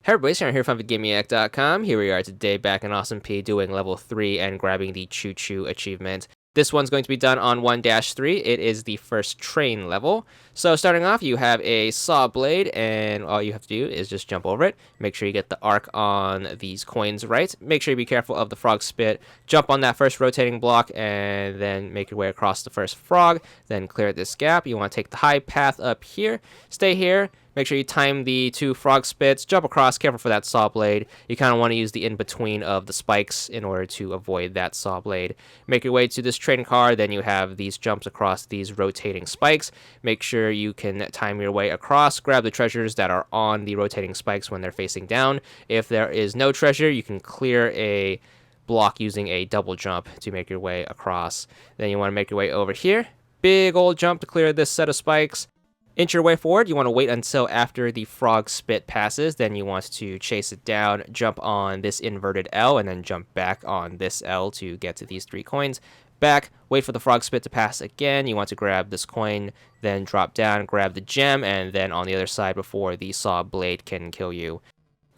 Hey everybody, Sharon here from VidGamiac.com. Here we are today back in Awesome P doing level 3 and grabbing the Choo-choo achievement. This one's going to be done on 1-3. It is the first train level. So starting off, you have a saw blade, and all you have to do is just jump over it. Make sure you get the arc on these coins right. Make sure you be careful of the frog spit. Jump on that first rotating block, and then make your way across the first frog. Then clear this gap. You want to take the high path up here. Stay here. Make sure you time the 2 frog spits, jump across, careful for that saw blade. You kind of want to use the in-between of the spikes in order to avoid that saw blade. Make your way to this train car, then you have these jumps across these rotating spikes. Make sure you can time your way across, grab the treasures that are on the rotating spikes when they're facing down. If there is no treasure, you can clear a block using a double jump to make your way across. Then you want to make your way over here. Big old jump to clear this set of spikes. Inch your way forward. You want to wait until after the frog spit passes. Then you want to chase it down, jump on this inverted L, and then jump back on this L to get to these 3 coins. Back, wait for the frog spit to pass again. You want to grab this coin, then drop down, grab the gem, and then on the other side before the saw blade can kill you.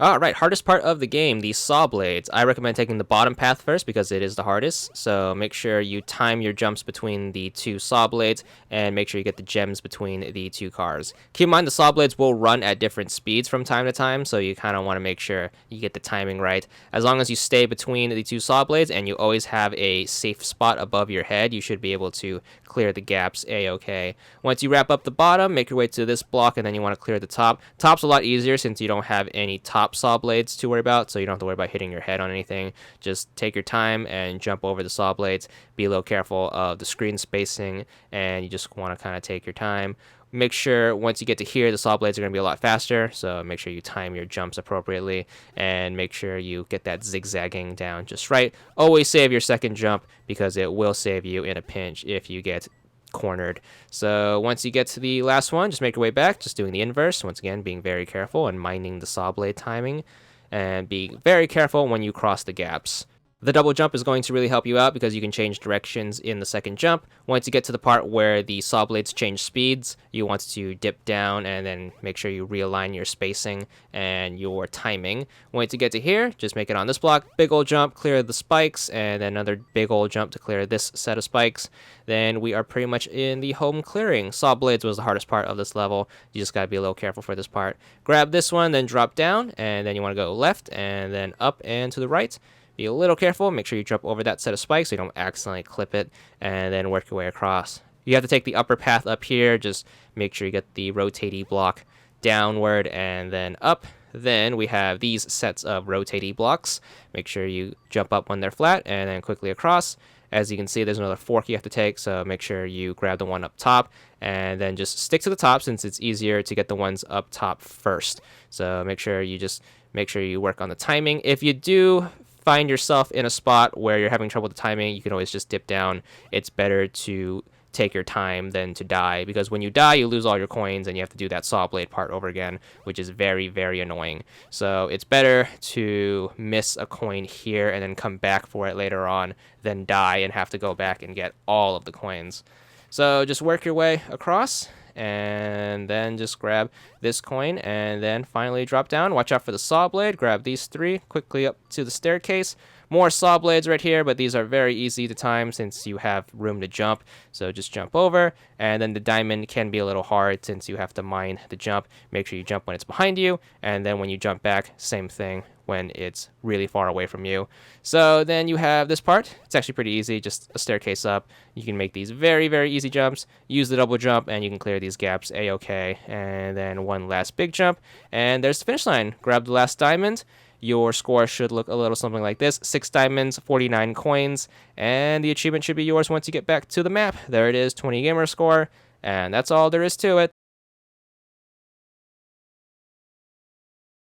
Alright, hardest part of the game, the saw blades. I recommend taking the bottom path first because it is the hardest. So make sure you time your jumps between the 2 saw blades and make sure you get the gems between the 2 cars. Keep in mind the saw blades will run at different speeds from time to time, so you kind of want to make sure you get the timing right. As long as you stay between the 2 saw blades and you always have a safe spot above your head, you should be able to clear the gaps a-okay. Once you wrap up the bottom, make your way to this block and then you want to clear the top. Top's a lot easier since you don't have any top saw blades to worry about, so you don't have to worry about hitting your head on anything. Just take your time and jump over the saw blades. Be a little careful of the screen spacing, and you just want to kind of take your time. Make sure once you get to here, the saw blades are going to be a lot faster, so make sure you time your jumps appropriately, and make sure you get that zigzagging down just right. Always save your second jump, because it will save you in a pinch if you get cornered. So once you get to the last one, just make your way back, just doing the inverse. Once again, being very careful and minding the saw blade timing, and being very careful when you cross the gaps. The double jump is going to really help you out because you can change directions in the second jump. Once you get to the part where the saw blades change speeds, you want to dip down and then make sure you realign your spacing and your timing. Once you get to here, just make it on this block. Big old jump, clear the spikes, and then another big old jump to clear this set of spikes. Then we are pretty much in the home clearing. Saw blades was the hardest part of this level. You just got to be a little careful for this part. Grab this one, then drop down, and then you want to go left and then up and to the right. Be a little careful, make sure you jump over that set of spikes so you don't accidentally clip it, and then work your way across. You have to take the upper path up here, just make sure you get the rotatey block downward and then up. Then we have these sets of rotatey blocks. Make sure you jump up when they're flat and then quickly across. As you can see, there's another fork you have to take, so make sure you grab the one up top and then just stick to the top since it's easier to get the ones up top first. So make sure you work on the timing. If you do find yourself in a spot where you're having trouble with the timing, you can always just dip down. It's better to take your time than to die, because when you die, you lose all your coins and you have to do that saw blade part over again, which is very, very annoying. So it's better to miss a coin here and then come back for it later on than die and have to go back and get all of the coins. So just work your way across, and then just grab this coin and then finally drop down. Watch out for the saw blade. Grab these 3 quickly up to the staircase. More saw blades right here, but these are very easy to time since you have room to jump. So just jump over, and then the diamond can be a little hard since you have to mine the jump. Make sure you jump when it's behind you, and then when you jump back, same thing when it's really far away from you. So then you have this part. It's actually pretty easy, just a staircase up. You can make these very, very easy jumps. Use the double jump, and you can clear these gaps a-okay. And then one last big jump, and there's the finish line. Grab the last diamond. Your score should look a little something like this. 6 diamonds, 49 coins, and the achievement should be yours once you get back to the map. There it is, 20 gamer score, and that's all there is to it.